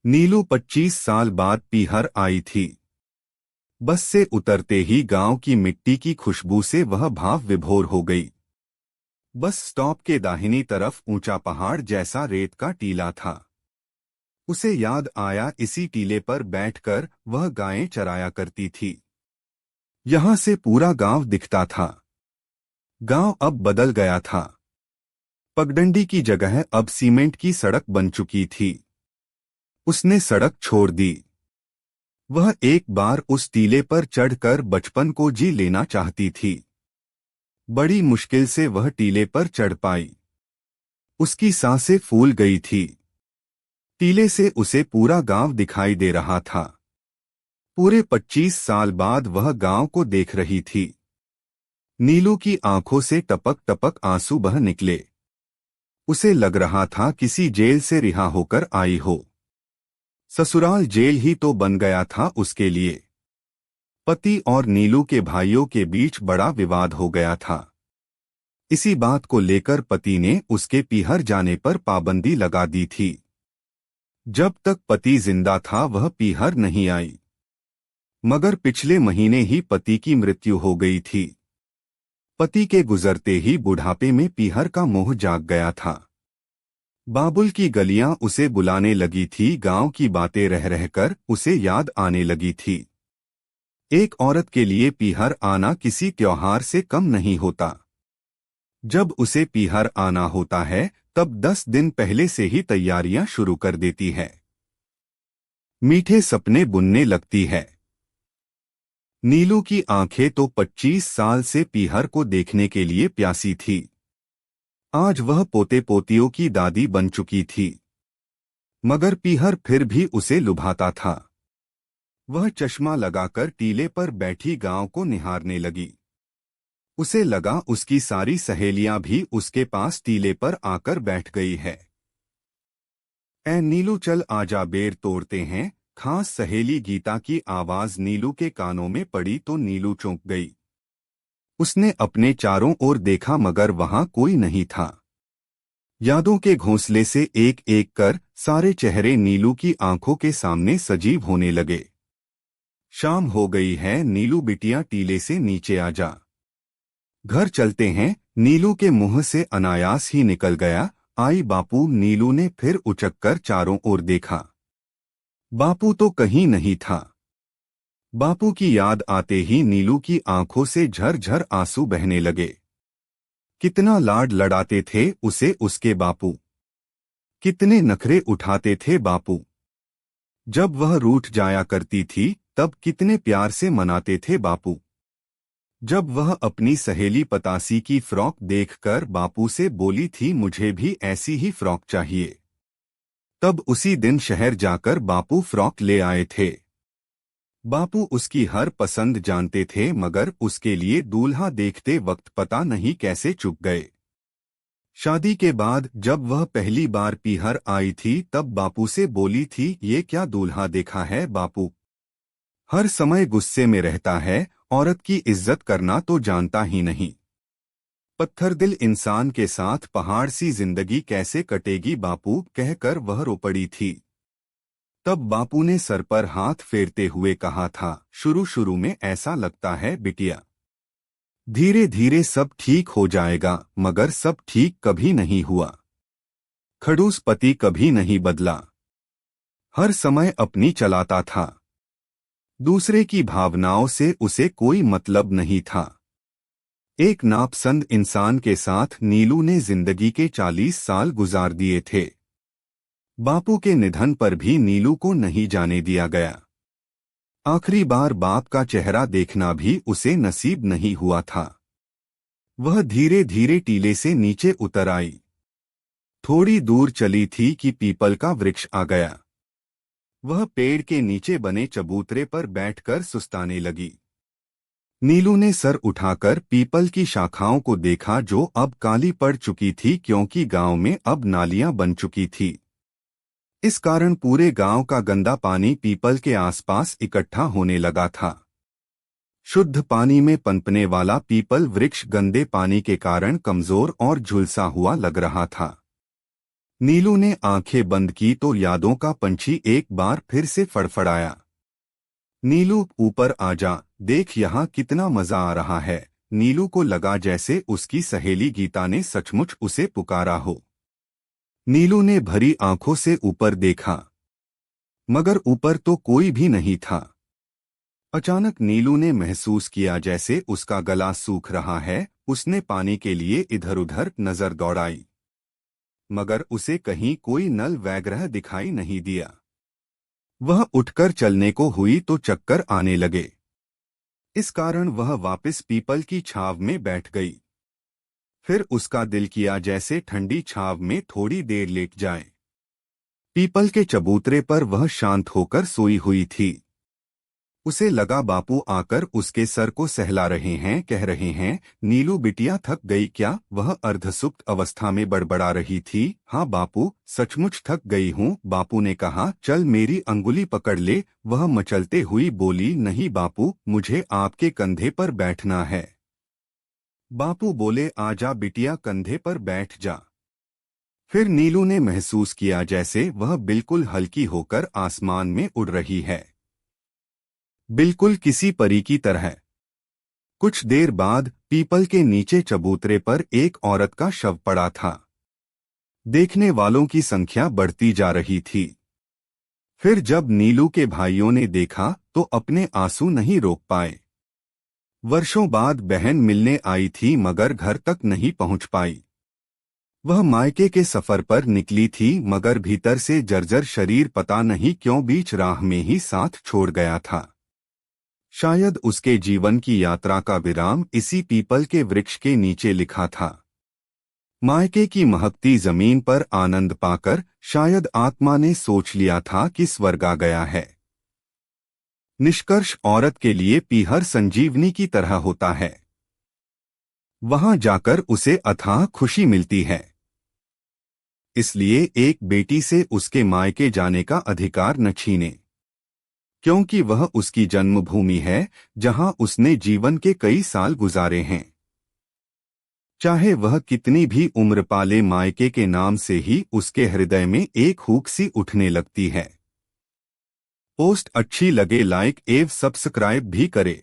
नीलू 25 साल बाद पीहर आई थी। बस से उतरते ही गांव की मिट्टी की खुशबू से वह भाव विभोर हो गई। बस स्टॉप के दाहिनी तरफ ऊंचा पहाड़ जैसा रेत का टीला था। उसे याद आया, इसी टीले पर बैठकर वह गायें चराया करती थी। यहां से पूरा गांव दिखता था। गांव अब बदल गया था। पगडंडी की जगह अब सीमेंट की सड़क बन चुकी थी। उसने सड़क छोड़ दी। वह एक बार उस टीले पर चढ़कर बचपन को जी लेना चाहती थी। बड़ी मुश्किल से वह टीले पर चढ़ पाई। उसकी सांसें फूल गई थी। टीले से उसे पूरा गांव दिखाई दे रहा था। पूरे 25 साल बाद वह गांव को देख रही थी। नीलू की आंखों से टपक टपक आंसू बह निकले। उसे लग रहा था किसी जेल से रिहा होकर आई हो। ससुराल जेल ही तो बन गया था उसके लिए। पति और नीलू के भाइयों के बीच बड़ा विवाद हो गया था। इसी बात को लेकर पति ने उसके पीहर जाने पर पाबंदी लगा दी थी। जब तक पति जिंदा था वह पीहर नहीं आई। मगर पिछले महीने ही पति की मृत्यु हो गई थी। पति के गुजरते ही बुढ़ापे में पीहर का मोह जाग गया था। बाबुल की गलियां उसे बुलाने लगी थी। गांव की बातें रह रहकर उसे याद आने लगी थी। एक औरत के लिए पीहर आना किसी त्योहार से कम नहीं होता। जब उसे पीहर आना होता है तब 10 दिन पहले से ही तैयारियां शुरू कर देती है। मीठे सपने बुनने लगती है। नीलू की आंखें तो 25 साल से पीहर को देखने के लिए प्यासी थी। आज वह पोते पोतियों की दादी बन चुकी थी। मगर पीहर फिर भी उसे लुभाता था। वह चश्मा लगाकर टीले पर बैठी गांव को निहारने लगी। उसे लगा उसकी सारी सहेलियां भी उसके पास टीले पर आकर बैठ गई है। ऐ नीलू चल आजा, बेर तोड़ते हैं। खास सहेली गीता की आवाज नीलू के कानों में पड़ी तो नीलू चौंक गई। उसने अपने चारों ओर देखा मगर वहां कोई नहीं था। यादों के घोंसले से एक एक कर सारे चेहरे नीलू की आंखों के सामने सजीव होने लगे। शाम हो गई है नीलू बिटिया, टीले से नीचे आ जा। घर चलते हैं। नीलू के मुंह से अनायास ही निकल गया, आई बापू। नीलू ने फिर उचककर चारों ओर देखा। बापू तो कहीं नहीं था। बापू की याद आते ही नीलू की आंखों से झरझर आंसू बहने लगे। कितना लाड लड़ाते थे उसे उसके बापू। कितने नखरे उठाते थे बापू। जब वह रूठ जाया करती थी तब कितने प्यार से मनाते थे बापू। जब वह अपनी सहेली पतासी की फ्रॉक देखकर बापू से बोली थी मुझे भी ऐसी ही फ्रॉक चाहिए, तब उसी दिन शहर जाकर बापू फ्रॉक ले आए थे। बापू उसकी हर पसंद जानते थे मगर उसके लिए दूल्हा देखते वक्त पता नहीं कैसे चुक गए। शादी के बाद जब वह पहली बार पीहर आई थी तब बापू से बोली थी ये क्या दूल्हा देखा है बापू। हर समय गुस्से में रहता है, औरत की इज्जत करना तो जानता ही नहीं। पत्थर दिल इंसान के साथ पहाड़ सी जिंदगी कैसे कटेगी बापू, कहकर वह रो पड़ी थी। तब बापू ने सर पर हाथ फेरते हुए कहा था शुरू शुरू में ऐसा लगता है बिटिया, धीरे धीरे सब ठीक हो जाएगा। मगर सब ठीक कभी नहीं हुआ। खड़ूस पति कभी नहीं बदला। हर समय अपनी चलाता था। दूसरे की भावनाओं से उसे कोई मतलब नहीं था। एक नापसंद इंसान के साथ नीलू ने जिंदगी के 40 साल गुजार दिए थे। बापू के निधन पर भी नीलू को नहीं जाने दिया गया। आखिरी बार बाप का चेहरा देखना भी उसे नसीब नहीं हुआ था। वह धीरे धीरे टीले से नीचे उतर आई। थोड़ी दूर चली थी कि पीपल का वृक्ष आ गया। वह पेड़ के नीचे बने चबूतरे पर बैठकर सुस्ताने लगी। नीलू ने सर उठाकर पीपल की शाखाओं को देखा जो अब काली पड़ चुकी थी क्योंकि गांव में अब नालियां बन चुकी थी। इस कारण पूरे गांव का गंदा पानी पीपल के आसपास इकट्ठा होने लगा था। शुद्ध पानी में पनपने वाला पीपल वृक्ष गंदे पानी के कारण कमजोर और झुलसा हुआ लग रहा था। नीलू ने आंखें बंद की तो यादों का पंछी एक बार फिर से फड़फड़ाया। नीलू ऊपर आ जा, देख यहाँ कितना मजा आ रहा है। नीलू को लगा जैसे उसकी सहेली गीता ने सचमुच उसे पुकारा हो। नीलू ने भरी आंखों से ऊपर देखा, मगर ऊपर तो कोई भी नहीं था। अचानक नीलू ने महसूस किया जैसे उसका गला सूख रहा है। उसने पानी के लिए इधर-उधर नजर दौड़ाई, मगर उसे कहीं कोई नल वगैरह दिखाई नहीं दिया। वह उठकर चलने को हुई तो चक्कर आने लगे। इस कारण वह वापस पीपल की छाव में बैठ गई। फिर उसका दिल किया जैसे ठंडी छाव में थोड़ी देर लेट जाए। पीपल के चबूतरे पर वह शांत होकर सोई हुई थी। उसे लगा बापू आकर उसके सर को सहला रहे हैं, कह रहे हैं, नीलू बिटिया थक गई क्या? वह अर्धसुप्त अवस्था में बड़बड़ा रही थी। हाँ बापू, सचमुच थक गई हूँ। बापू ने कहा, चल मेरी अंगुली पकड़ ले। वह मचलते हुई बोली, नहीं बापू, मुझे आपके कंधे पर बैठना है। बापू बोले, आजा बिटिया, कंधे पर बैठ जा। फिर नीलू ने महसूस किया जैसे वह बिल्कुल हल्की होकर आसमान में उड़ रही है, बिल्कुल किसी परी की तरह। कुछ देर बाद पीपल के नीचे चबूतरे पर एक औरत का शव पड़ा था। देखने वालों की संख्या बढ़ती जा रही थी। फिर जब नीलू के भाइयों ने देखा तो अपने आंसू नहीं रोक पाए। वर्षों बाद बहन मिलने आई थी मगर घर तक नहीं पहुंच पाई। वह मायके के सफर पर निकली थी मगर भीतर से जर्जर शरीर पता नहीं क्यों बीच राह में ही साथ छोड़ गया था। शायद उसके जीवन की यात्रा का विराम इसी पीपल के वृक्ष के नीचे लिखा था। मायके की महकती जमीन पर आनंद पाकर शायद आत्मा ने सोच लिया था कि स्वर्ग आ गया है। निष्कर्ष, औरत के लिए पीहर संजीवनी की तरह होता है। वहां जाकर उसे अथाह खुशी मिलती है। इसलिए एक बेटी से उसके मायके जाने का अधिकार न छीने, क्योंकि वह उसकी जन्मभूमि है जहां उसने जीवन के कई साल गुजारे हैं। चाहे वह कितनी भी उम्र पाले, मायके के नाम से ही उसके हृदय में एक हूक सी उठने लगती है। पोस्ट अच्छी लगे लाइक एवं सब्सक्राइब भी करे।